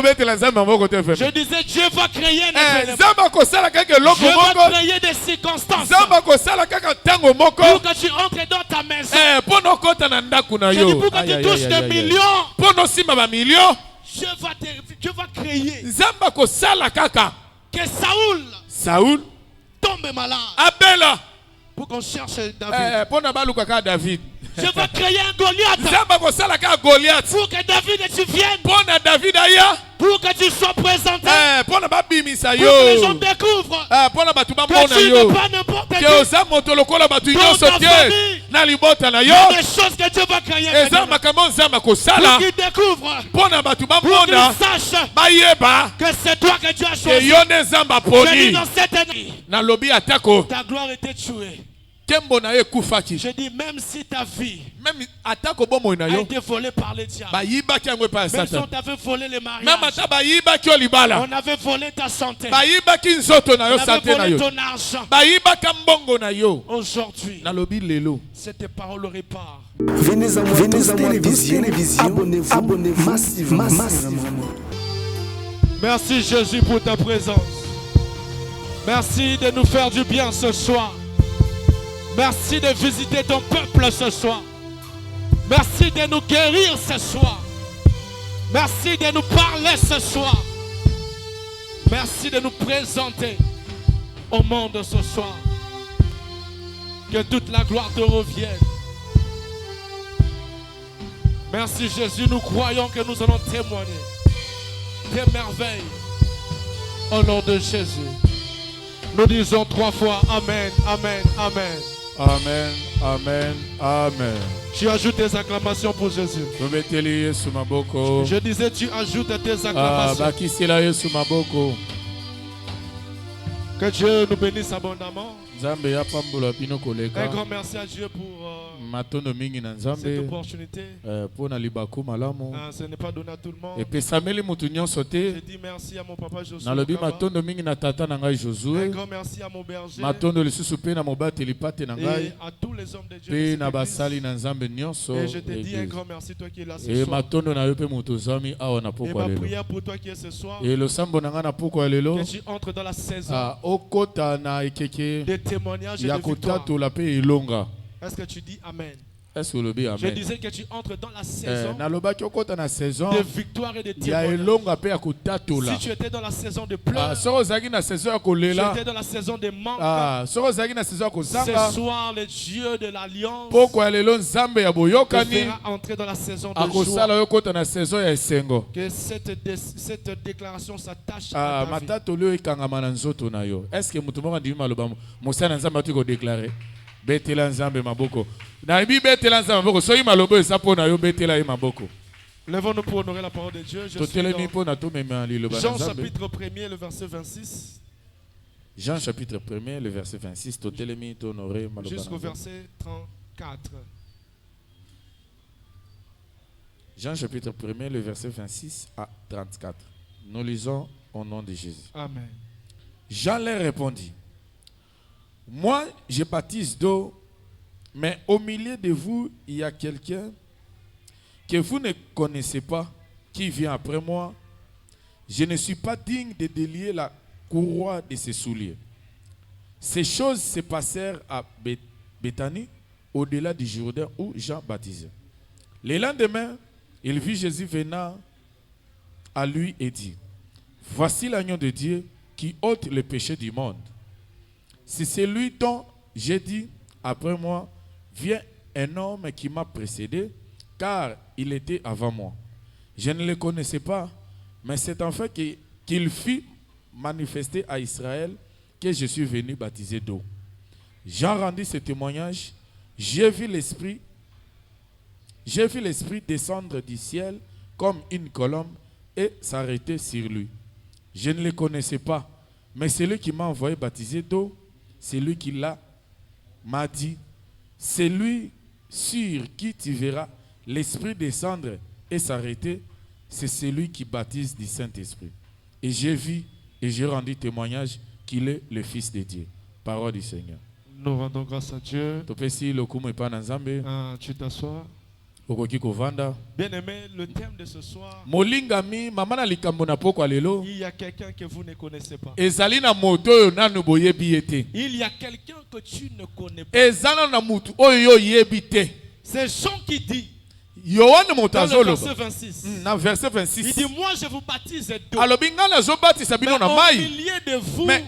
Je disais, Dieu va créer un événement. Dieu va créer des circonstances pour que tu entres dans ta maison. Je dis pour que tu touches des millions. Dieu va créer que Saoul tombe malade. Abela. Pour qu'on cherche David. Je vais créer un Goliath. Pour que David tu viennes. Pour que tu sois présenté. Pour que les gens découvrent. Que tu n'es pas n'importe qui. Dans ta famille. Il y a des choses que Dieu va créer. Pour qu'ils découvrent. Pour qu'ils sachent que c'est toi que Dieu a choisi. Je dis dans cette année. Ta gloire était tuée. Je dis même si ta vie a été volée par les diables, même si on t'avait volé les mariages, on avait volé ta santé, on avait volé ton argent, aujourd'hui cette parole répare. Venez à votre télévision, abonnez-vous massivement. Merci Jésus pour ta présence. Merci de nous faire du bien ce soir. Merci de visiter ton peuple ce soir. Merci de nous guérir ce soir. Merci de nous parler ce soir. Merci de nous présenter au monde ce soir. Que toute la gloire te revienne. Merci Jésus, nous croyons que nous allons témoigner tes merveilles. Au nom de Jésus. Nous disons 3 fois Amen, Amen, Amen. Amen, Amen, Amen. Tu ajoutes tes acclamations pour Jésus. Je disais, tu ajoutes tes acclamations. Que Dieu nous bénisse abondamment. Un grand merci à Dieu pour cette opportunité. Ce n'est pas donné à tout le monde. Je dis merci à mon papa Josué. Un grand merci à mon berger. Et à tous les hommes de Dieu. Et je te dis un grand merci toi qui es là ce soir. Et ma prière pour toi qui es ce soir. Que tu entres dans la saison des témoignages et de victoires. Est-ce que tu dis Amen? Je disais que tu entres dans la saison de victoire et de témoignages. Si tu étais dans la saison de pleurs, si tu étais dans la saison de manque, ce soir le Dieu de l'Alliance te fera entrer dans la saison de joie. Que cette déclaration s'attache à ta vie. Est-ce que Betela nzambe maboko. Na ibi betela nzambe maboko. Soyi malobo esapo na yo betela e maboko. Lèvons-nous pour honorer la parole de Dieu. Je suis dans Jean chapitre 1er, le verset 26. Jean chapitre 1er, le verset 26. Jusqu'au verset 34. Jean chapitre 1er, le verset 26 à 34. Nous lisons au nom de Jésus. Amen. Jean leur répondit. Moi, je baptise d'eau, mais au milieu de vous, il y a quelqu'un que vous ne connaissez pas, qui vient après moi. Je ne suis pas digne de délier la courroie de ses souliers. Ces choses se passèrent à Béthanie, au-delà du Jourdain où Jean baptisait. Le lendemain, il vit Jésus venant à lui et dit, « Voici l'agneau de Dieu qui ôte le péché du monde. C'est celui dont j'ai dit, après moi, vient un homme qui m'a précédé, car il était avant moi. Je ne le connaissais pas, mais c'est en fait qu'il fit manifester à Israël que je suis venu baptiser d'eau. Jean rendit ce témoignage, j'ai vu l'Esprit descendre du ciel comme une colombe et s'arrêter sur lui. Je ne le connaissais pas, mais celui qui m'a envoyé baptiser d'eau, c'est lui qui m'a dit, c'est lui sur qui tu verras l'Esprit descendre et s'arrêter, c'est celui qui baptise du Saint-Esprit. Et j'ai vu et j'ai rendu témoignage qu'il est le Fils de Dieu. Parole du Seigneur. Nous rendons grâce à Dieu. Tu t'assois. Bien aimé, le thème de ce soir, il y a quelqu'un que vous ne connaissez pas. Il y a quelqu'un que tu ne connais pas. C'est Jean qui dit dans le verset 26. Il dit, moi je vous baptise d'eau. Mais au milieu de vous, il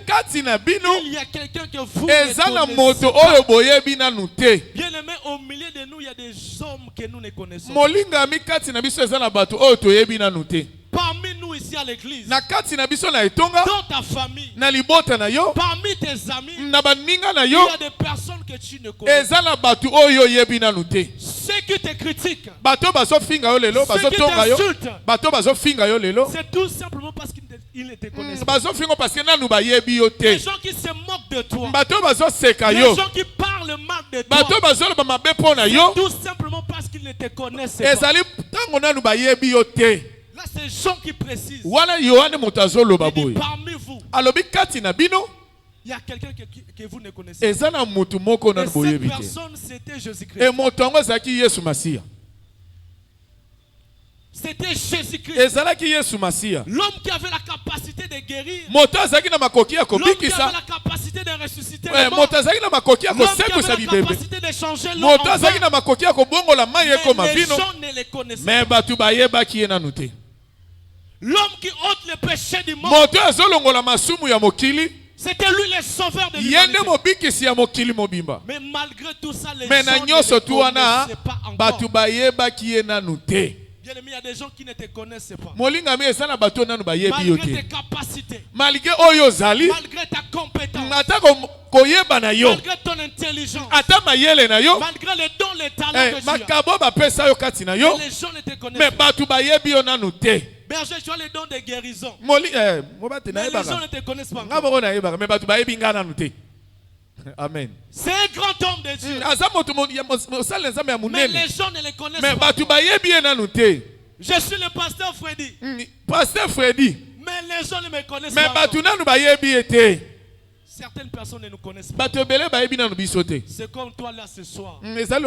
y a quelqu'un que vous ne connaissez pas. Bien aimé, au milieu de nous, il y a des hommes que nous ne connaissons pas. Parmi nous ici à l'église, dans ta famille, parmi tes amis, il y a des personnes que tu ne connais pas. Ceux qui te critiquent, ceux qui t'insultent, c'est tout simplement parce qu'ils ne te connaissent pas. Les gens qui se moquent de toi, les gens qui parlent mal de toi, c'est tout simplement parce qu'ils ne te connaissent pas. Là, c'est Jean qui précise. Il dit, parmi vous, il y a quelqu'un que vous ne connaissez pas. Et cette personne, c'était Jésus-Christ. C'était Jésus-Christ. L'homme qui avait la capacité de guérir. L'homme qui avait la capacité de ressusciter les morts. L'homme qui avait la capacité de changer l'eau en vin. Mais les gens ne les connaissaient pas. L'homme qui ôte le péché du monde, c'était lui le sauveur de l'humanité. Mais malgré tout ça, les gens ne le connaissaient pas encore. Bien aimé, il y a des gens qui ne te connaissent pas. Malgré tes capacités, malgré ta compétence, malgré ton intelligence, malgré les dons, les talents que tu as, les gens ne te connaissent pas. Berger, tu as les dons de guérison. Mais les gens ne te connaissent pas encore. Amen. C'est un grand homme de Dieu. Mais les gens ne les connaissent pas. Je suis le pasteur Freddy. Mais les gens ne me connaissent pas. Certaines personnes ne nous connaissent pas. C'est comme toi là ce soir. Les gens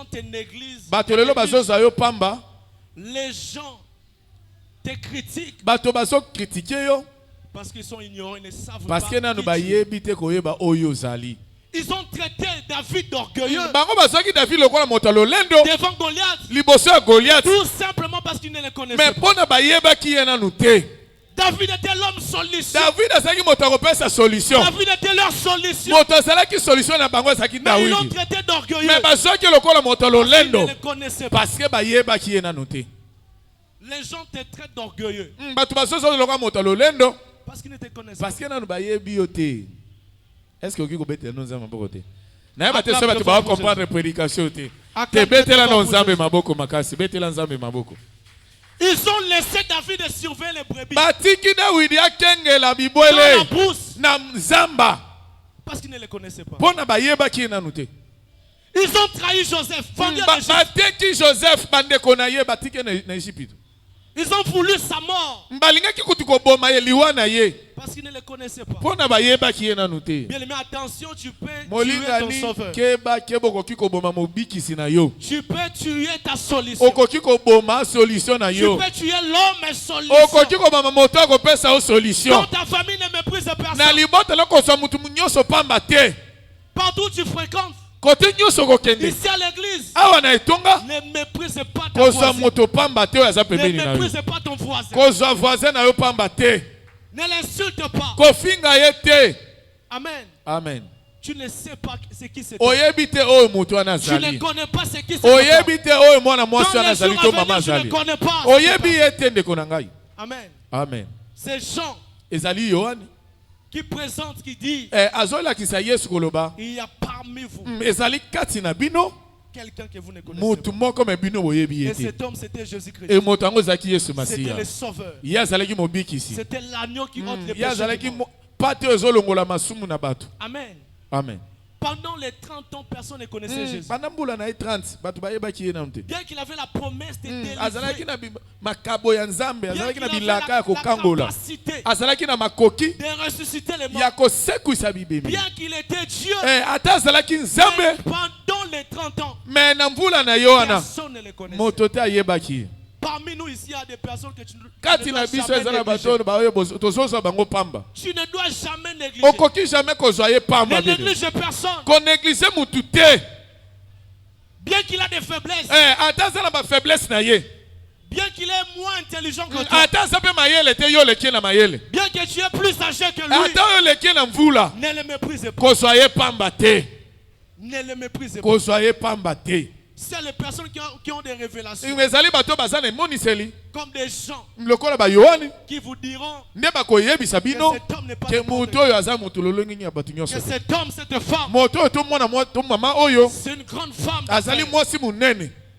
te négligent. Les gens te critiquent. Parce qu'ils sont ignorants, ils ne savent pas. Ils ont traité David d'orgueilleux devant Goliath. Tout simplement parce qu'ils ne le connaissaient pas. David était l'homme solution. David était leur solution. Mais ils l'ont traité d'orgueilleux parce qu'ils ne le connaissaient pas. Les gens te traitent d'orgueilleux parce qu'ils ne te connaissent pas. Est-ce que vous pouvez nous dire un peu? Na ba te soba tu vas comprendre prédication te. Betela na nzambe maboko makasi, betela nzambe maboko. Ils ont laissé David surveiller les brebis. Batiki David akengela bibwele na nzamba parce qu'ils ne le connaissaient pas. Pona bayeba ki na nute. Ils ont trahi Joseph, vendu en Égypte. Bateki Joseph bande konaye batiki na Égypte. Ils ont voulu sa mort parce qu'ils ne le connaissaient pas. Bien aimé, attention, tu peux tuer ton sauveur. Tu peux tuer ta solution. Tu peux tuer l'homme solution. Quand ta famille ne méprise personne. Partout où tu fréquentes. Ici à l'église, ne méprise pas ton voisin. Ne méprise pas ton voisin. Ne l'insulte pas. Amen. Amen. Tu ne sais pas ce qui se passe. Tu ne connais pas ce qui se passe. Je ne connais pas. Amen. Amen. C'est Jean qui présente, qui dit, il y a parmi vous quelqu'un que vous ne connaissez pas. Et cet homme, c'était Jésus-Christ. C'était le sauveur. C'était l'agneau qui ôte les péchés. Amen. Amen. Pendant les 30 ans, personne ne connaissait Jésus. Bien qu'il avait la promesse de délivrer. Bien qu'il avait la capacité de ressusciter les morts. Bien qu'il était Dieu. Pendant les 30 ans, Mais na mvula na yo wana. personne ne les connaissait. Motote ayebaki. Parmi nous ici, il y a des personnes que tu ne Kati na biso ezana bato ba oyo tozozo bango pamba. Tu ne dois jamais négliger. Okoki jamais kozwaye pamba. Ne néglige personne. Ko négliger mutu te. Bien qu'il a des faiblesses. Ata na ba faiblesse na ye. Bien qu'il est moins intelligent que toi. Ata sape mayele te yo leki na mayele. Bien que tu es plus âgé que lui. Ata yo leki na mvula. Ne le méprise pas. Kozwaye pamba te. Ne le méprise pas. Kozwaye pamba te. C'est les personnes qui ont des révélations. Comme des gens qui vous diront que cet homme n'est pas que cet homme, cette femme, c'est une grande femme.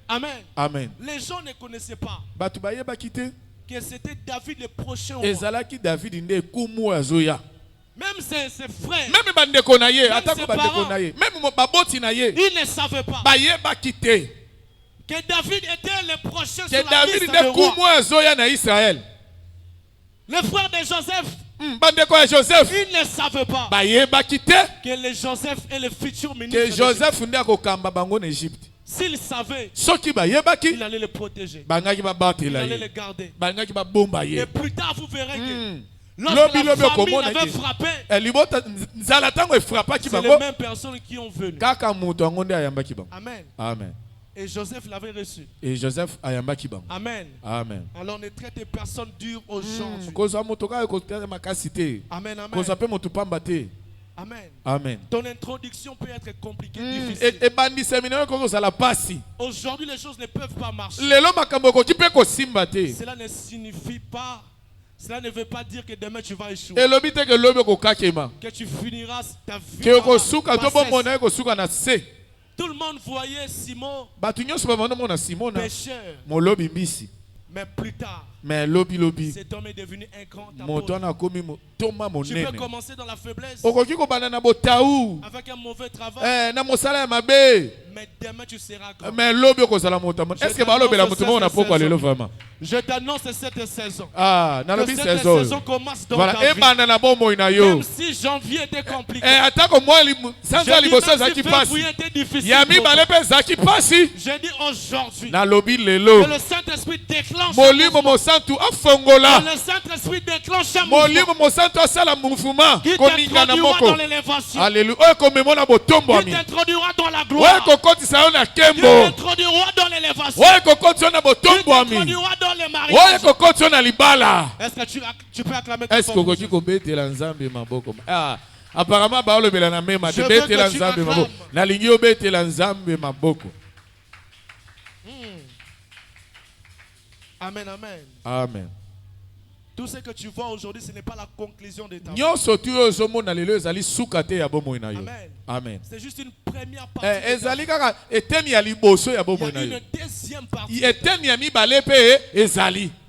Amen. Amen. Les gens ne connaissaient pas que c'était David le prochain roi. Même ses frères, même ses parents, ils ne savaient pas que David était le prochain sur la liste de roi. Le frère de Joseph, ils ne savaient pas que le Joseph est le futur ministre. S'il savait, il allait le protéger, il allait le garder. Et plus tard, vous verrez que lorsque la famille avait frappé, c'est les mêmes personnes qui ont venu. Amen. Amen. Et Joseph l'avait reçu. Amen. Amen. Alors ne traitez personne dur aujourd'hui. Amen. Amen. Amen. Amen. Ton introduction peut être compliquée, difficile. Aujourd'hui, les choses ne peuvent pas marcher. Cela ne signifie pas, cela ne veut pas dire que demain tu vas échouer. Que tu finiras ta vie. Tout le monde voyait Simon pécheur. Mais plus tard, cet homme est devenu un grand apôtre. Tu peux commencer dans la faiblesse avec un mauvais travail. Mais demain tu seras grand. Je t'annonce cette saison. Que cette saison commence dans ta vie. Même si janvier était compliqué, février était difficile, je dis aujourd'hui que le Saint-Esprit déclenche un mouvement qui t'introduira dans l'élévation, qui t'introduira dans la gloire, qui t'introduira dans l'élévation, qui t'introduira dans le mariage. Est-ce que tu peux acclamer ton Dieu? Apparemment, Amen, amen. Amen. Tout ce que tu vois aujourd'hui, ce n'est pas la conclusion de ta vie. Amen. Amen. C'est juste une première partie. Il y a une deuxième partie.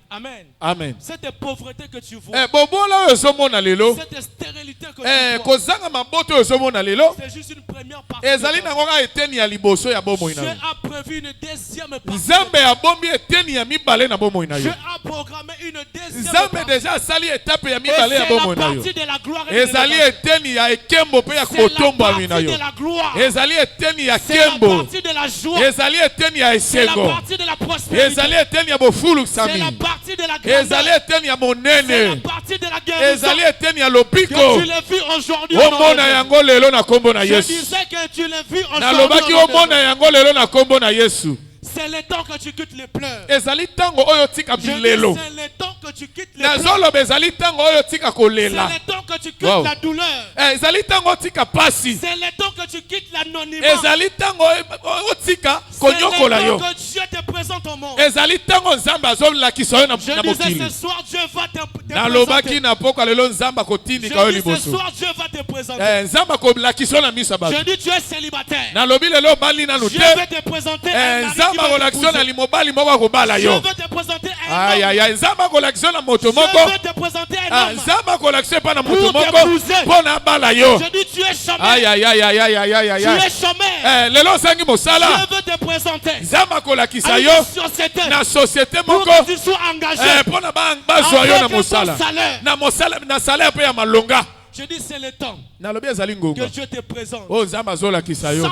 Amen. Amen. Cette pauvreté que tu vois, cette stérilité que tu vois, c'est juste une première partie. Dieu a prévu une deuxième partie. Dieu a programmé une deuxième partie. Et c'est la partie de la gloire et de la gloire. C'est la partie de la joie. C'est la partie de la prospérité. C'est la partie de la grandeur. C'est la partie de la guérison. Que tu l'as vu aujourd'hui. Je disais que tu l'as vu aujourd'hui. C'est le temps que tu quittes les pleurs. C'est le temps que tu quittes les pleurs. C'est le temps que tu quittes la douleur. C'est le temps que tu quittes l'anonymat. C'est le temps que Dieu te présente au monde. Je disais ce soir Dieu va te présenter. Je dis tu es célibataire. Dieu va te présenter un mari. Je veux te présenter un homme. Je veux te présenter un homme. Pour t'épouser. Je dis tu es chômeur. Tu es chômeur. Je veux te présenter à une société pour que tu sois engagé. Je dis c'est le temps que Dieu te présente. Sans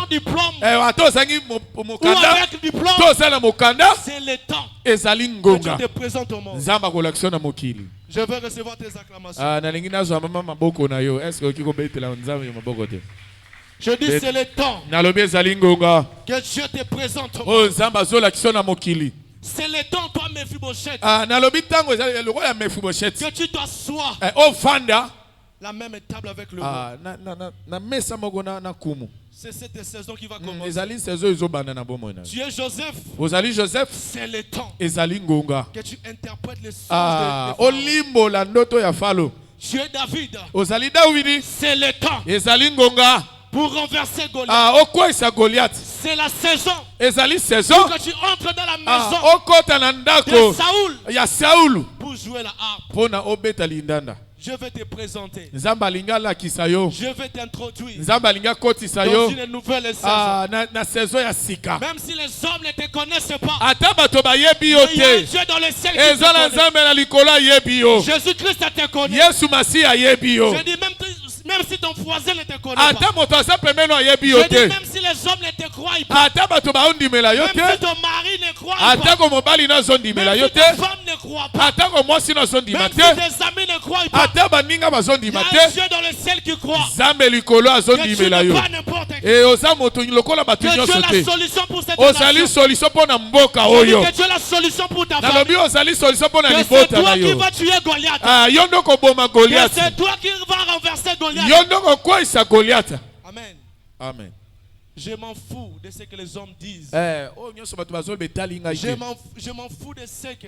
diplôme ou avec diplôme, c'est le temps que Dieu te présente au monde. Je veux recevoir tes acclamations. Je dis c'est le temps que Dieu te présente au monde. C'est le temps, toi, Mephibosheth, que tu t'assois la même table avec le roi. C'est cette saison qui va commencer. Tu es Joseph. C'est le temps que tu interprètes les songes de Pharaon. Tu es David. C'est le temps pour renverser Goliath. C'est la saison pour que tu entres dans la maison de Saoul pour jouer la harpe. Je vais te présenter. Je vais t'introduire dans une nouvelle saison. Même si les hommes ne te connaissent pas, il y a un Dieu dans le ciel qui te connaît. Jésus-Christ te connaît. Je dis même si ton voisin ne te connaît pas. Je dis même si les hommes ne te croient pas. Même si ton mari ne croit pas. Même si ta femme ne croit pas. Même si tes amis ne croient pas. Il y a un Dieu dans le ciel qui croit. Que tu n'es pas n'importe qui. Que tu as la solution pour cette nation. Que tu as la solution pour ta famille. Que c'est toi qui vas tuer Goliath. Que c'est toi qui vas renverser Goliath. Amen. Amen. Je m'en fous de ce que les hommes disent. Je m'en fous de ce que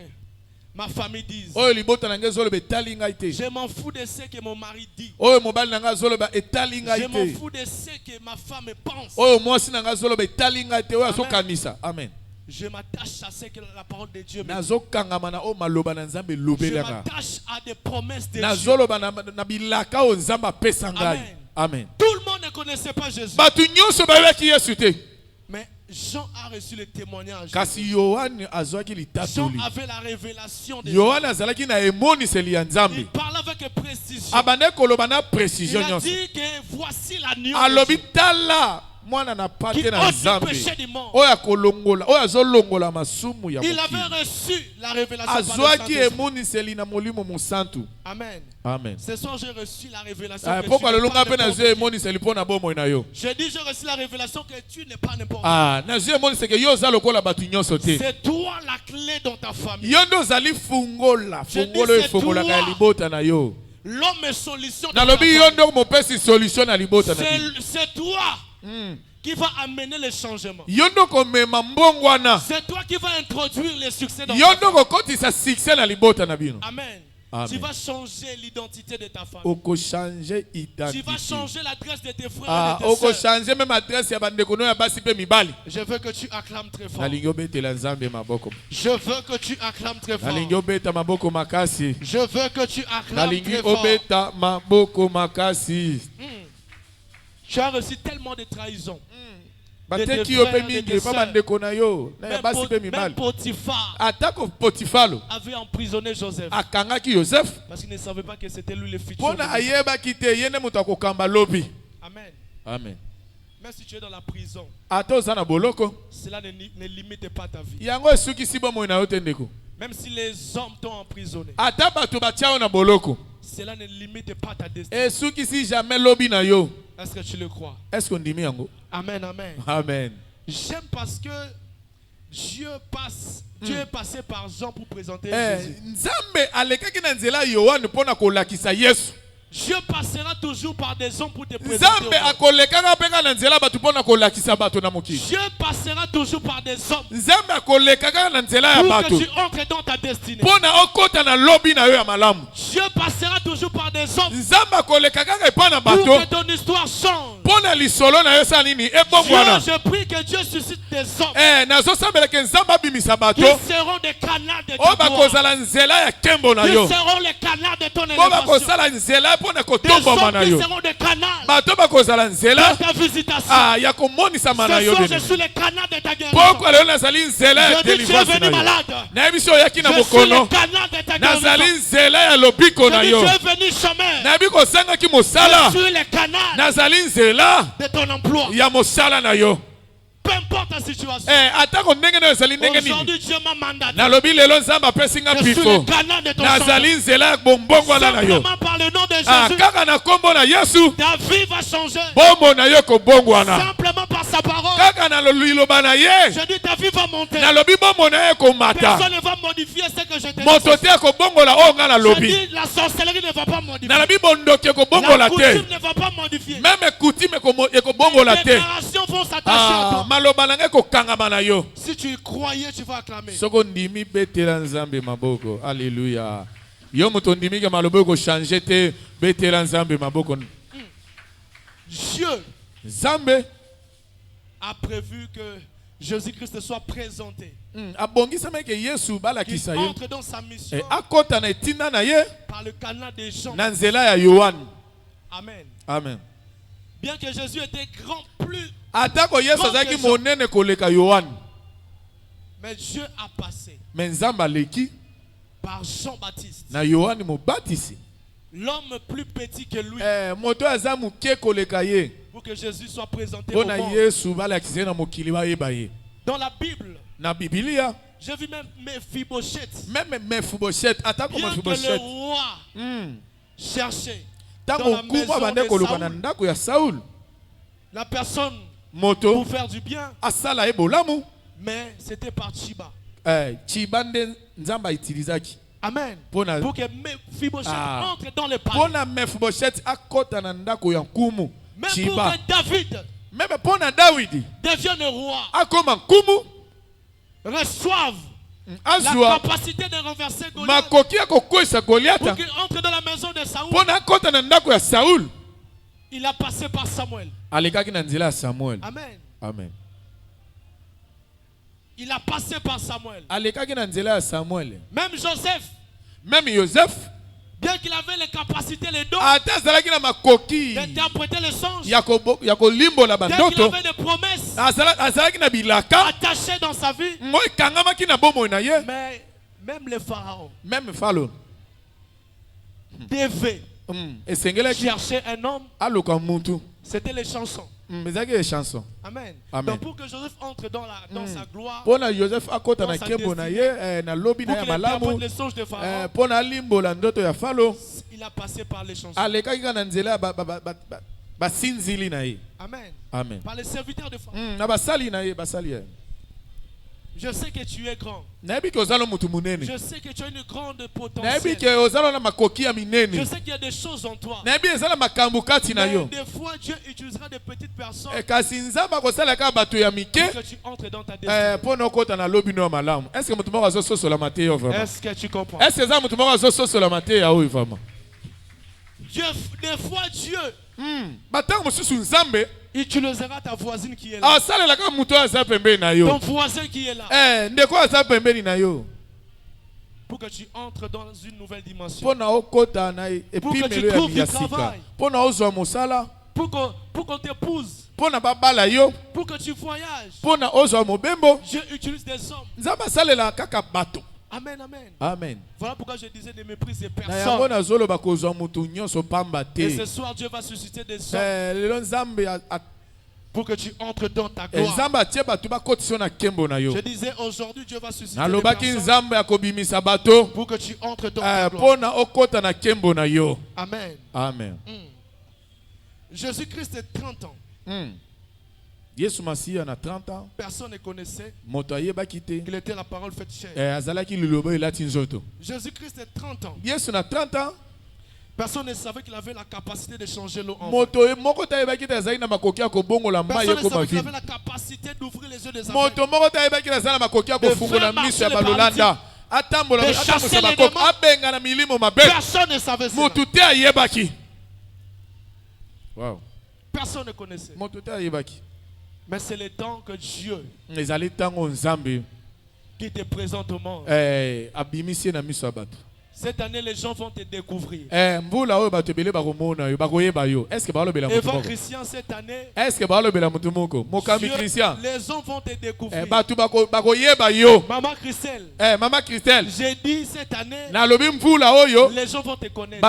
ma famille dit. Je m'en fous de ce que mon mari dit. Je m'en fous de ce que ma femme pense. Amen. Je m'attache à ce que la parole de Dieu me dit. Je m'attache à des promesses de Dieu. Amen. Amen. Tout le monde ne connaissait pas Jésus. Mais Jean a reçu le témoignage. Jean avait la révélation de Dieu. Il parle avec précision. Il a dit que voici l'agneau de Dieu qui ôte le péché du monde. Il avait reçu la révélation par le Saint-Esprit. Amen. Amen. Ce soir j'ai reçu la révélation que tu n'es pas n'importe qui. Je dis j'ai reçu la révélation que tu n'es pas n'importe qui. C'est toi la clé dans ta famille. L'homme est solution dans ta famille. C'est toi qui va amener le changement. C'est toi qui va introduire le succès dans ta famille. Amen. Amen. Tu vas changer l'identité de ta famille. Tu vas changer l'adresse de tes frères et de tes sœurs. Je veux que tu acclames très fort. Je veux que tu acclames très fort. Je veux que tu acclames très fort. Tu as reçu tellement de trahison. Même Potiphar avait emprisonné Joseph parce qu'il ne savait pas que c'était lui le futur. Amen. Amen. Même si tu es dans la prison, cela ne limite pas ta vie. Même si les hommes t'ont emprisonné, cela ne limite pas ta destinée. Est-ce que tu le crois? Amen, amen. Amen. J'aime parce que Dieu est passé par Jean pour présenter Jésus. Dieu passera toujours par des hommes pour te présenter. Dieu passera toujours par des hommes pour que tu entres dans ta destinée. Dieu passera toujours par des hommes pour que ton histoire change. Dieu, je prie que Dieu suscite des hommes qui seront des canaux de ta gloire. Qui seront les canaux de ton élévation. Des hommes qui seront des canaux de ta visitation. Ce soir, je suis le canal de ta guérison. Je dis tu es venu malade. Je suis le canal de ta nazali nzela ya lobiko na yo. Tu es venu chemin. Nayebi kosanga ki mosala. Je suis le canal nazali nzela de ton emploi. ya mosala na yo. Peu importe la situation. Aujourd'hui Dieu m'a mandaté. Nalobi lelo nzamba pesinga Je suis pifo. le canal de ton Nazali nzela ya bombongo ala na yo. Simplement par le nom de Jésus. Kaka na kombo na Yesu. Ta vie va changer. Bombo na yo ko bongwana. Simplement par sa parole. Kaka na liloba na ye. Je dis ta vie va monter. Nalobi bombo na ye ko mata. Personne ne va modifier ce que je te dis. Moto te ko bongola o nga na Je lobi. dis la sorcellerie ne va pas modifier. Nalobi bondoke ko bongola La te. coutume ne va pas modifier. Même coutume ko bongola te. Les déclarations vont s'attacher à toi. Maloba na ko kangama na yo. Si tu y croyais, tu vas acclamer. Soko ndimi betela nzambe maboko. Alléluia. Yo moto ndimi ke malobo ko changer te betela nzambe maboko. Dieu Nzambe a prévu que Jésus-Christ soit présenté. Abongisama ke Yesu balakisa Il ye. entre dans sa mission Akota na etinda na ye par le canal des gens. na nzela ya Yohane. Amen. Amen. Bien que Jésus était grand, plus, Atako Yesu azaki monene koleka Yohane. mais Dieu a passé Mais Nzambe aleki par Jean-Baptiste, na Yohane mobatisi. l'homme plus petit que lui, Moto aza muke koleka ye. pour que Jésus soit présenté au Pona monde. Yesu balakisa na mokili ba yeba ye. Dans la Bible, Na Biblia j'ai vu même Mephibosheth. même Mephibosheth atako Bien que le Mephibosheth. roi cherchait dans Tango la maison kuma bande de koluka na Saoul, ndako ya Saul. la personne Moto pour faire du bien, asala ebolamu. mais c'était par Chiba. Chibande Nzamba itilizaki. Amen. Pona Pour que Mephibosheth entre dans le palais. Pona Mephibosheth akota na ndako ya nkumu. Même Chiba. pour que David Même pona Dawidi devienne roi, akoma nkumu. reçoive la Azwa capacité de renverser Goliath, makoki akokwesa pour Goliata. qu'il entre dans la maison de Saoul. Pona akota na ndako ya Saul. Il a passé par Samuel. Alekaki na nzela ya Samuel. Amen. Amen. Il a passé par Samuel. Alekaki na nzela ya Samuel. Même Joseph, Même Joseph bien qu'il avait les capacités, les dons ata azalaki na makoki d'interpréter les songes, ya kolimbola bien qu'il bandoto. avait des promesses Azalaki na bilaka. attachées dans sa vie, Ngo ekangamaki na bomoi na ye. mais même les pharaons Même Falo. devaient Esengelaki chercher un homme. aluka mutu. C'était les chansons. Ezalaki les chansons. Amen. Amen. Donc pour que Joseph entre dans sa gloire, Pona Joseph akota Dans na sa kembo na destinée. ye na lobi pour na ya qu'il interprète malamu. les songes de Pharaon, Pona limbola ndoto ya Falo. il a passé par les chansons. Alekaki na nzela basinzili na ye. Amen. Amen. Par les serviteurs de Pharaon. Na basali na ye basali ye. Je sais que tu es grand. Nayebi ke ozala mutu munene. Je sais que tu as une grande Nayebi potentiel. ke ozala na makoki ya Je minene. sais qu'il y a des choses en toi. Nayebi ezala makambo kati na Mais yo. des fois, Dieu utilisera des petites personnes Kasi Nzambe akosalaka bato ya mike. pour que tu entres dans ta destinée. Pona okota na lobi no ya malamu. Est-ce que mutu moko azososola mate yo vraiment? Est-ce que tu comprends? Est-ce que eza mutu moko azososola mate ya oyo vraiment? Dieu, des fois, Dieu Batango mosusu Nzambe utilisera ta voisine qui est là. asalelaka mutu oyo aza pembeni na yo. Ton voisin qui est là. Ndeko aza pembeni na yo. Pour que tu entres dans une nouvelle dimension. Pona okota na Pour que tu epimelo trouves du ya sika. travail. Pona ozwa mosala. Pour qu'on t'épouse. Pona babala yo. Pour que tu voyages. Pona ozwa mobembo. Dieu utilise des hommes. Nzambe asalela kaka bato. Amen, amen. Amen. Voilà pourquoi je disais ne méprise ces Na yango personnes. nazoloba kozwa mutu nyonso pamba Et te. ce soir, Dieu va susciter des hommes Lelo Nzambe pour que tu entres dans ta gloire. Nzambe atie bato bakotisa na kembo na yo. Je disais aujourd'hui, Dieu va susciter des Nalobaki personnes Nzambe akobimisa bato. pour que tu entres dans ta gloire. Pona okota na kembo na yo. Amen. Amen. Jésus-Christ est 30 ans. Yesu Masiya na 30 ans. Personne ne connaissait Moto ayebaki te. qu'il était la parole faite chair. Azalaki lilobo elati nzoto. Jésus-Christ est 30 ans. Yesu na 30 ans. Personne ne savait qu'il avait la capacité de changer l'eau en vin. Moto moko tayebaki te azali na makoki ya kobongola mayi Personne ne ekoma savait qu'il vino. avait la capacité d'ouvrir les yeux des aveugles. Moto moko tayebaki te azali na makoki ya kofungola miso ya balolanda. Atambola De atambosa chasser les bakoko démons. abenga na milimo mabe. Personne ne savait cela. Moto te ayebaki. Wow. Personne ne connaissait. Moto te ayebaki. Mais c'est le temps que Dieu Ezali tango Nzambe qui te présente au monde. abimisi na miso ya bato. Cette année, les gens vont te découvrir. Est-ce que Christian, cette année, Christian, les gens vont te découvrir. Maman Christelle, Maman Christelle, j'ai dit cette année, les gens vont te connaître.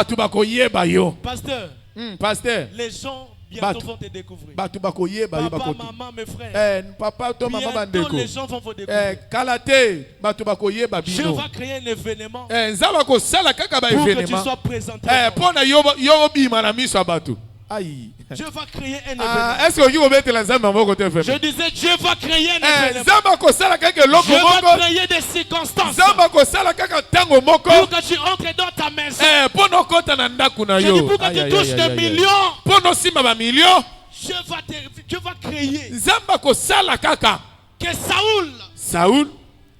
Pasteur, Pasteur, les gens bientôt vont te découvrir. Papa, maman, mes frères. Bientôt les gens vont vous découvrir. Je vais créer un événement pour que tu sois présenté. Aïe. Je vais créer un événement. Est-ce que vous mettez la zamba à mon côté? Je disais, Dieu va créer un événement. Je vais créer des circonstances pour que tu entres dans ta maison. Je dis pour que tu touches des millions. Je vais créer que Saoul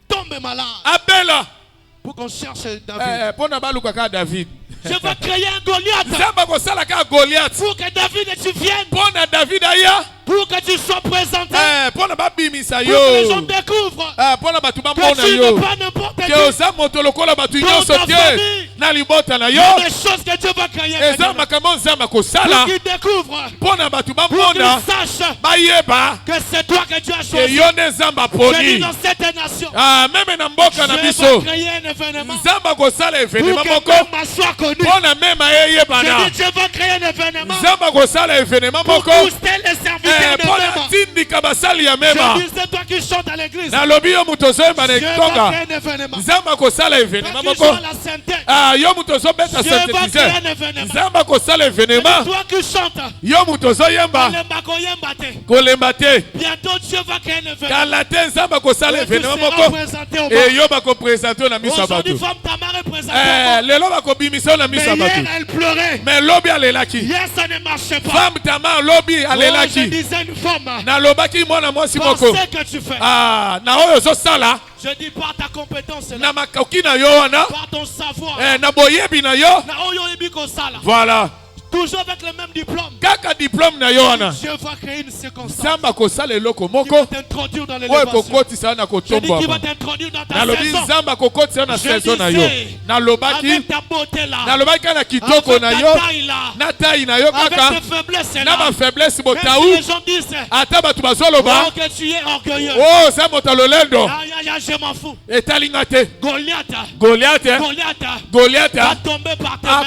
tombe malade. Pour qu'on cherche David. Je vais créer un Goliath pour que David tu viennes. Pour que tu sois présenté. Pour que les gens découvrent que tu n'es pas n'importe qui. Dans ta famille, il y a des choses que Dieu va créer. Pour qu'ils découvrent. Pour qu'ils sachent que c'est toi que Dieu a choisi. Je dis dans cette nation. Je vais créer un événement. Pour que même soit connu. Je dis Dieu va créer un événement. Pour booster les serviteurs. Je disais toi qui chante à l'église. Je vais créer un événement. Je vais créer un événement. Toi qui chantes. Bientôt Dieu va créer un événement. Aujourd'hui, femme Tamar est présentée. Mais hier, elle pleurait. Hier, ça ne marchait pas. Je disais une femme. Par ce que tu fais. Je dis par ta compétence. Par ton savoir. Voilà. Toujours avec le même diplôme. Je vais créer une circonstance. Qui va t'introduire dans l'élévation. Je dis qu'il va t'introduire dans ta saison. Je disais, avec ta beauté là, avec ta taille là, avec tes faiblesses là, même si les gens disent que tu es orgueilleux. Je m'en fous. Goliath va tomber par tes mains.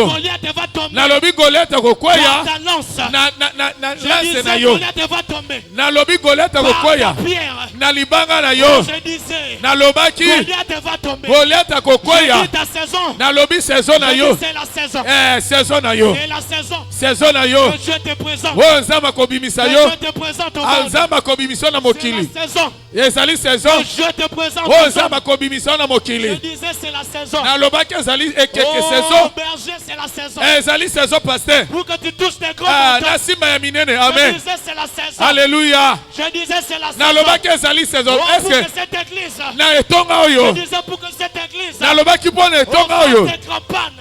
Goliath va tomber. Goliath ta lance. Je disais Goliath va tomber. Par ta pierre. Je disais Goliath va tomber. Je dis ta saison. C'est la saison. C'est la saison. Que Dieu te présente. Que Dieu te présente au monde. C'est la saison. Que Dieu te présente au monde. Je disais c'est la saison. Oh berger, c'est la saison. Pour que tu touches des gros montants. Je disais c'est la saison. Alléluia. Je disais c'est la saison. Oh, pour que cette église. Je disais pour que cette église.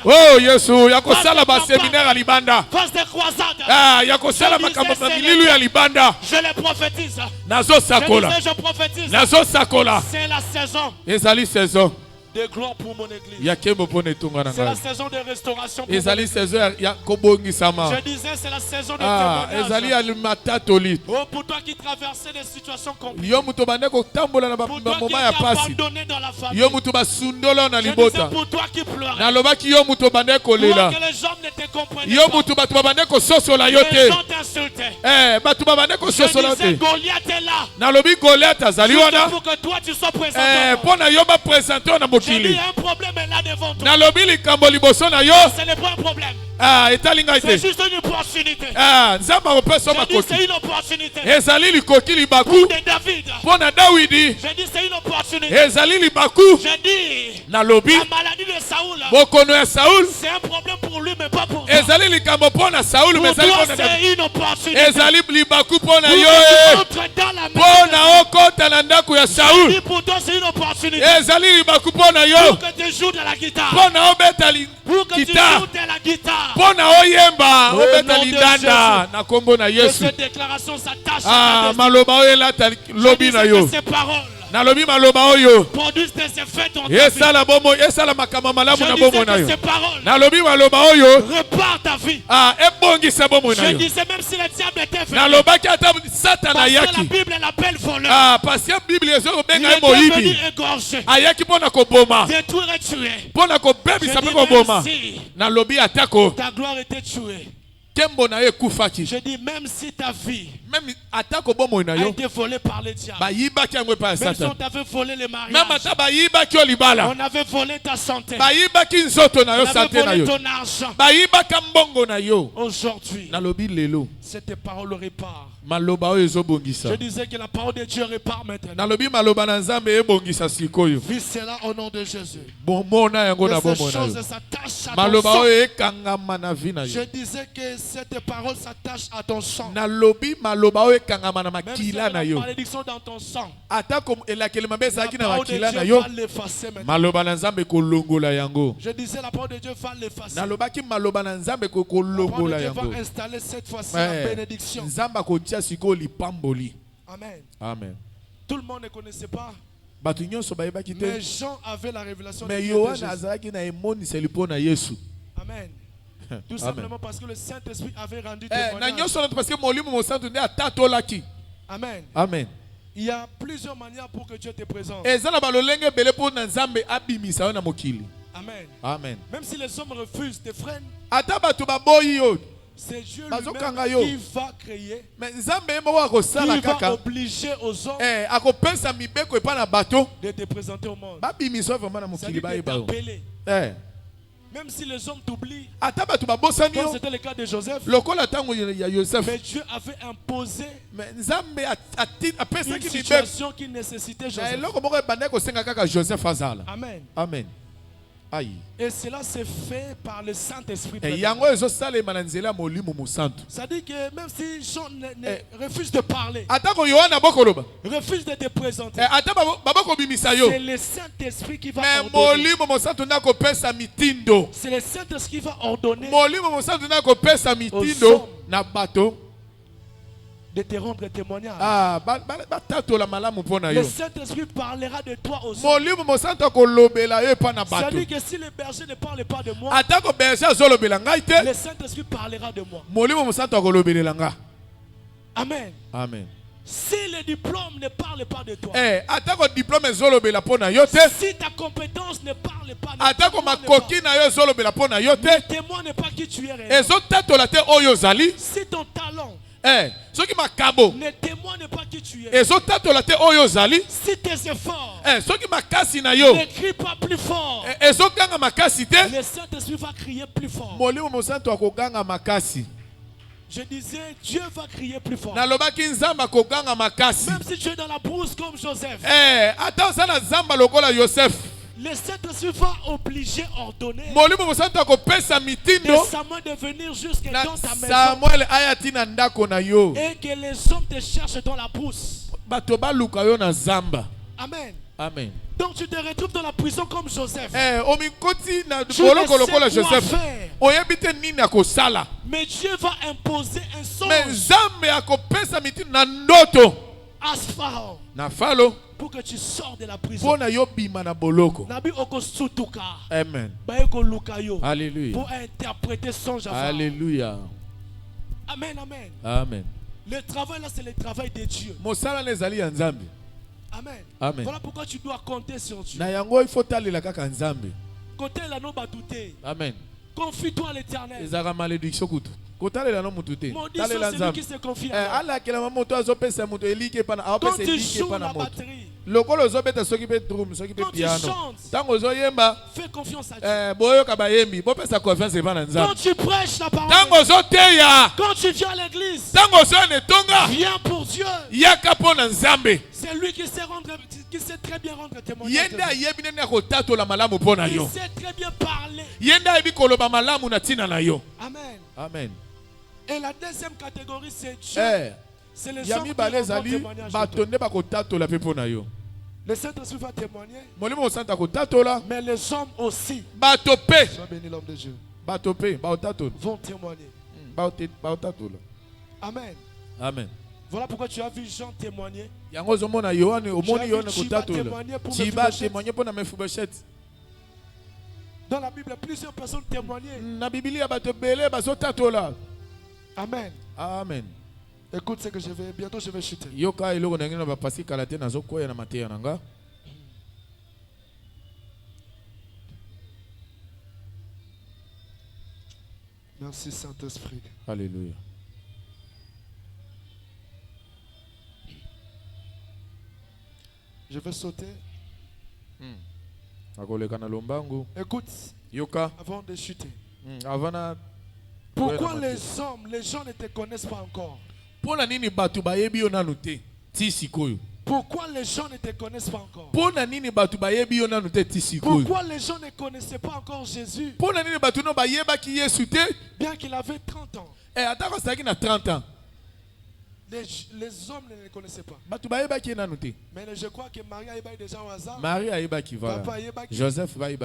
Oh Yesu, yakosala ba séminaire à Libanda. Face des croisades. Yakosala makambo mililu ya Libanda. Je les prophétise. Nazo sakola. Je prophétise. Nazo sakola. C'est la saison. Ezali saison. De gloire pour mon église. C'est la saison de restauration pour mon église. Je disais c'est la saison de témoignage. Oh, pour toi qui traversais des situations compliquées. Pour toi qui t'es abandonné dans la famille. Je disais pour toi qui pleurais. Pour que les gens ne te comprenaient pas. Les gens t'insultaient. Je disais Goliath est là. Juste pour que toi tu sois présenté. J'ai dit un problème est là devant toi. Ce n'est pas un problème. C'est juste une opportunité. Je dis c'est une opportunité. Pour David. Je dis c'est une opportunité. Je dis la maladie de Saoul. C'est un problème pour lui mais pas pour toi. Pour toi c'est une opportunité. Pour que tu entres dans la maison. Je dis pour toi c'est une opportunité. Pour que tu joues de la guitare. Pour que tu joues de la guitare. Que cette déclaration s'attache à ta destinée. Je dis que ces paroles produisent des effets dans ta vie. Je disais que ces paroles repartent ta vie. Je disais même si le diable était venu, parce que la Bible l'appelle voleur, il était venu égorger, détruire et tuer. Ta gloire était tuée. Je dis même si ta vie a été volée par les diables, même si on t'avait volé les mariages, on avait volé ta santé, on avait volé ton argent, aujourd'hui cette parole répare. Je disais que la parole de Dieu répare maintenant. Vis cela au nom de Jésus. Que ces choses s'attachent à ton sang. Je disais que cette parole s'attache à ton sang. Même si il y a une malédiction dans ton sang, la parole de Dieu va l'effacer maintenant. Je disais la parole de Dieu va l'effacer. La parole de Dieu va installer cette fois-ci la bénédiction. Amen. Amen. Tout le monde ne connaissait pas. Mais Jean avait la révélation de Jésus. Amen. Tout simplement parce que le Saint-Esprit avait rendu témoignage. Amen. Amen. Il y a plusieurs manières pour que Dieu te présente. Amen. Amen. Même si les hommes refusent, te freinent, c'est Dieu lui-même qui va créer, qui va obliger aux hommes de te présenter au monde. C'est-à-dire de t'appeler. Même si les hommes t'oublient, comme c'était le cas de Joseph, mais Dieu avait imposé une situation qui nécessitait Joseph. Amen. Amen. Et cela s'est fait par le Saint-Esprit. C'est-à-dire que même si Jean refuse de parler, refuse de te présenter, c'est le Saint-Esprit qui va ordonner. C'est le Saint-Esprit qui va ordonner aux hommes de te rendre témoignage. Le Saint-Esprit parlera de toi aux hommes. C'est-à-dire que si le berger ne parle pas de moi, le Saint-Esprit parlera de moi. Amen. Amen. Si le diplôme ne parle pas de toi, si ta compétence ne parle pas de toi, ne témoigne pas qui tu es réellement. Si ton talent ne témoigne pas qui tu es, si tes efforts ne crient pas plus fort, le Saint-Esprit va crier plus fort. Je disais, Dieu va crier plus fort. Même si tu es dans la brousse comme Joseph, le Saint-Esprit va obliger, ordonner de Samuel de venir jusqu'à dans ta maison et que les hommes te cherchent dans la brousse. Amen. Amen. Donc tu te retrouves dans la prison comme Joseph. Tu ne sais quoi faire. Mais Dieu va imposer un songe à Pharaon pour que tu sors de la prison. Amen. Alléluia. Pour interpréter songe à Pharaon. Alléluia. Amen, amen. Amen. Le travail là, c'est le travail de Dieu. Amen. Amen. Voilà pourquoi tu dois compter sur Dieu. Compter la non batouté. Amen. Confie-toi à l'Éternel. Maudit soit celui qui se confie à lui. Quand tu joues la batterie, quand tu chantes, fais confiance à Dieu. Quand tu prêches la parole, quand tu viens à l'église, viens pour Dieu. C'est lui qui sait très bien rendre témoignage. Il sait très bien parler. Amen. Amen. Et la deuxième catégorie, c'est Dieu. C'est les hommes qui rendent témoignage de toi. Le Saint-Esprit va témoigner. Mais les hommes aussi, sois béni l'homme de Dieu, vont témoigner. Amen. Amen. Amen. Voilà pourquoi tu as vu Jean témoigner. Yango zomona Yohane omoni Yohane kotatola. Chiba témoigner pour na Mephibosheth. Dans la Bible, plusieurs personnes témoignaient. Na Biblia bato belé bazotatola. Amen. Amen. Écoute ce que je vais bientôt je vais chuter. Yoka eloko na ngina ba pasi kalate na zokoya na mateya nanga. Merci Saint-Esprit. Alléluia. Je vais sauter. Écoute. Yoka. Avant de chuter. Avana. Pourquoi les hommes, les gens ne te connaissent pas encore? Pourquoi les gens ne te connaissent pas encore? Pourquoi les gens ne connaissaient pas encore Jésus? Bien qu'il avait 30 ans. Les hommes ne le connaissaient pas. Mais je crois que Marie a eu déjà au hasard. Marie a eu Joseph a eu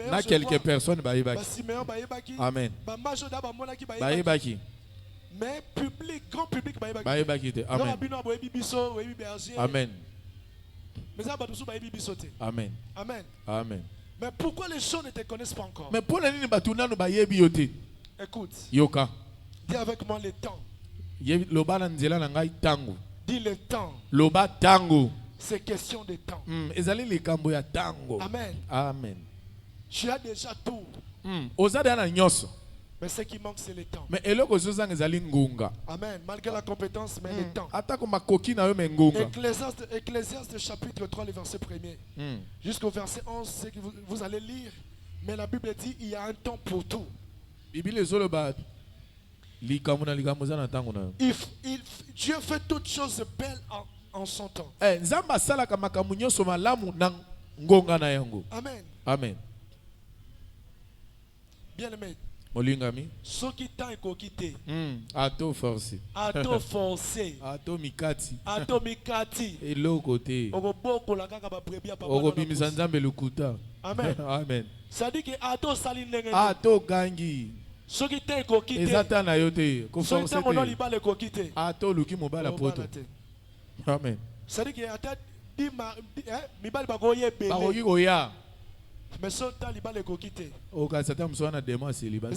na quelques personnes a eu. Amen. Mais public, grand public Amen. Amen. Amen. Amen. Amen. Mais pourquoi les gens ne te connaissent pas encore? Mais pour les écoute. Yoka. Dis avec moi le temps. Dis le temps. Loba tango. C'est question de temps. Amen. Amen. Tu as déjà tout. Mais ce qui manque, c'est le temps. Amen. Malgré la compétence, mais le temps. Ecclésiaste chapitre 3, le verset 1er. Jusqu'au verset 11, c'est que vous allez lire. Mais la Bible dit il y a un temps pour tout. Dieu fait toutes choses belles en son temps. Amen. Amen. Bien aimé. Molingami. Ce qui t'a écoquité. Ato forcé. Ato forcé. Ato mikati. Ato mikati. Et l'autre côté. Oko bimizanzambe lukuta. Amen. Amen. Ça dit que ato salinenge. Ato gangi. Ce qui t'a écoquité. Ezata na yote. Ko forcé. Ce qui t'a libale écoquité. Ato luki mobala poto. Amen. Ça dit que ata di mibali bagoye bele. Bagoyi goya. Mais ce temps libale écoquité. Oka satan msona démon célibat.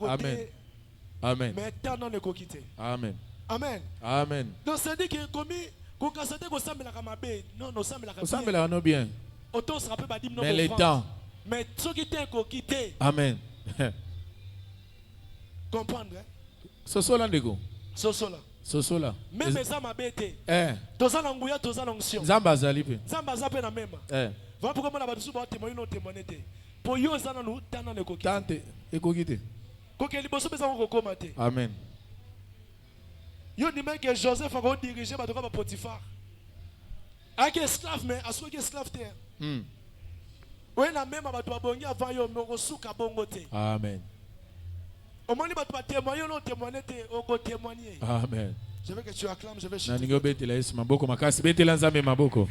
Amen. Amen. Mais tant non écoquité. Amen. Amen. Amen. Donc ça dit que comme kokasate ko sambela kamabe non no sambela kamabe. Sambela no bien. Autant se rappelle pas dire non. Mais le temps. Mais ce qui t'a écoquité. Amen. Comprendre. Sosola ndeko. Sosola. Sosola. Même ça m'a bêté. Tozala nguya tozala onction. Zamba zalipe. Zamba zape na même. Voilà pourquoi moi là-bas, je témoigner non témoigner. Pour yo ça nous tana le coquille. Tante écoquité. Coquille liboso pesa on recommander. Amen. Yo ni mec que Joseph a dirigé ba doka Potiphar. Avec esclave mais aso que esclave terre. Ouais na même ba to bongi avant yo me suka bongo te. Amen. Au moins ba témoigner non témoigner te o témoigner. Amen. Je veux que tu acclames, je vais chanter. Na ningo betela Yesu maboko makasi betela nzambe maboko.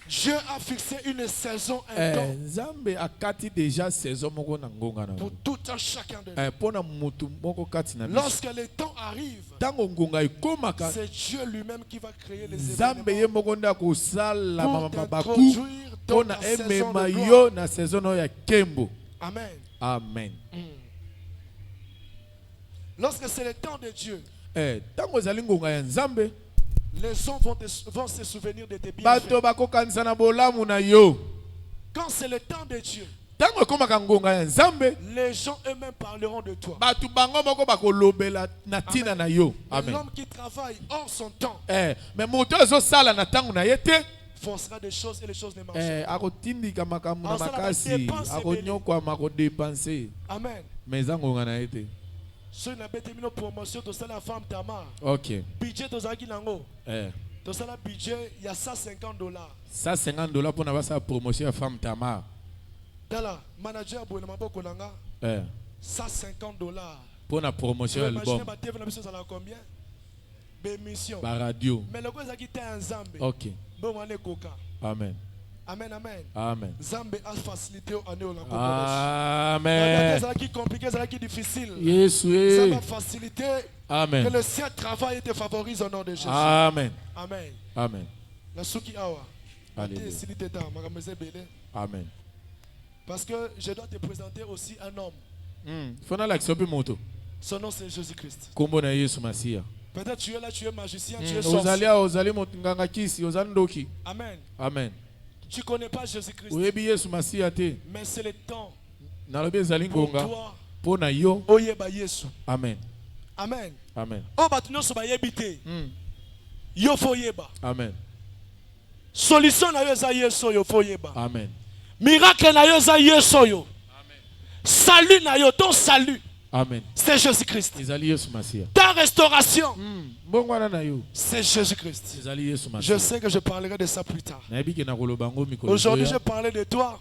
Dieu a fixé une saison, un temps. Nzambe akati déjà saison moko na ngonga na. Pour tout un chacun de nous. Pona mutu moko kati na. Lorsque le temps arrive, tango ngonga ikomaka. C'est Dieu lui-même qui va créer les événements. Nzambe ye moko nda ko sala mama baku. Pona emema yo yo na saison ya kembo. Amen. Amen. Lorsque c'est le temps de Dieu. Tango zali ngonga ya Nzambe. Les gens vont se souvenir de tes bienfaits. Quand c'est le temps de Dieu, les gens eux-mêmes parleront de toi. L'homme qui travaille hors son temps forcera des choses et les choses ne marchent pas. Amen. Si on a une promotion, tu as la femme Tamar. Ok. Budget, tu as nango. Tu as le budget, il y a $150. $150 pour avoir sa promotion à femme Tamar. Dans la manager, pour le maboko langa. $150. Pour la promotion album. Combien? Bémission. Par radio. Mais le gars qui t'a un zambe. Ok. Bon, on est coca. Amen. Amen, amen. Amen. Zambe a facilité au année au langue. Amen. Ça qui compliqué, ça qui difficile. Yes, oui. Ça va faciliter. Amen. Que le ciel travaille et te favorise au nom de Jésus. Amen. Amen. Amen. La souki awa. Alléluia. Amen. Parce que je dois te présenter aussi un homme. Fona l'action pe moto. Son nom c'est Jésus-Christ. Kombo na Yesu Masia. Peut-être tu es là, tu es magicien, tu es sorcier. Ozali motunganga kisi, ozali ndoki. Amen. Amen. Tu connais pas Jésus-Christ. Oyebi Yesu Masia te. Mais c'est le temps. Nalobi ezali ngonga. Toi. Pona yo. Oyeba Yesu. Amen. Amen. Amen. O batu nyonso bayebi te. Yo fo yeba. Amen. Solution na yo eza Yesu yo fo yeba. Amen. Miracle na yo eza Yesu yo. Amen. Salut na yo, ton salut. Amen. C'est Jésus-Christ. Ta restauration. C'est Jésus-Christ. Je sais que je parlerai de ça plus tard. Aujourd'hui, je parlais de toi.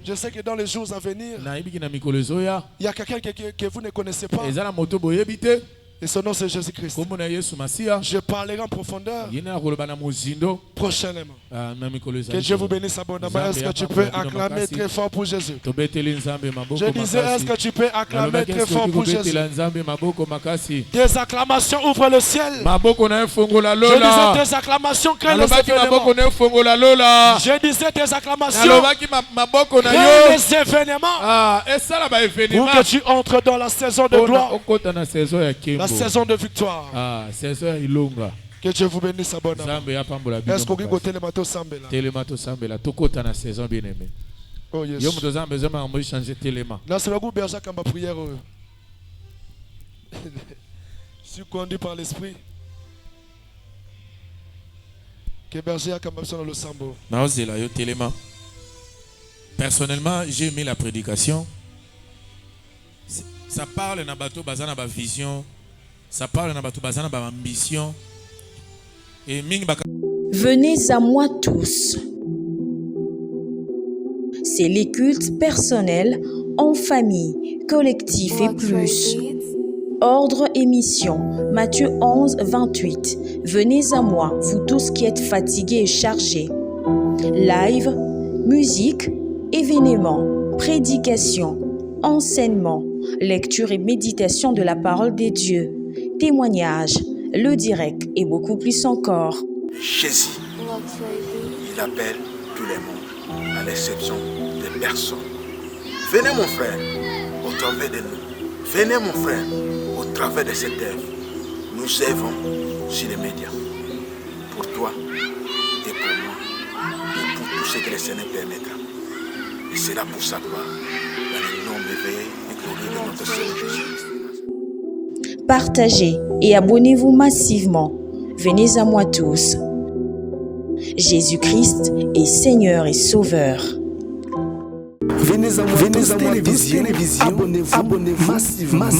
Je sais que dans les jours à venir, il y a quelqu'un que vous ne connaissez pas. Et son nom c'est Jésus-Christ. Je parlerai en profondeur prochainement. Que Dieu vous bénisse abondamment. Est-ce que tu peux acclamer très fort pour Jésus? Je disais, est-ce que tu peux acclamer très fort pour Jésus? Des acclamations ouvrent le ciel. Je disais des acclamations créent les événements. Je disais des acclamations créent les événements. Pour que tu entres dans la saison de gloire. La saison de victoire. Que Dieu vous bénisse abondamment. Est-ce qu'on peut télémato sambela? Télémato sambela. Tokota na saison bien-aimée. Oh yes. Yo mutozana besoin de changer téléma. Là c'est le goût berger comme prière. Je suis conduit par l'esprit. Que berger a comme dans le sambo. Naozela yo téléma. Personnellement, j'ai aimé la prédication. Ça parle na bateau bazana ba vision. Ça parle na bateau bazana ba ambition. Et venez à moi tous. C'est les cultes personnels, en famille, collectif et plus. Ordre et mission, Matthieu 11, 28. Venez à moi, vous tous qui êtes fatigués et chargés. Live, musique, événements, prédication, enseignement, lecture et méditation de la parole des dieux, témoignages, le direct et beaucoup plus encore. Jésus, il appelle tout le monde, à l'exception des personnes. Venez mon frère, au travers de nous. Venez mon frère, au travers de cette œuvre. Nous œuvrons sur les médias. Pour toi et pour moi, et pour tout ce que le Seigneur permettra. Et c'est là pour sa gloire, dans le nom éveillé et glorieux de notre Seigneur Jésus. Partagez et abonnez-vous massivement. Venez à moi tous. Jésus-Christ est Seigneur et Sauveur. Venez à moi, télévision. Abonnez-vous massivement.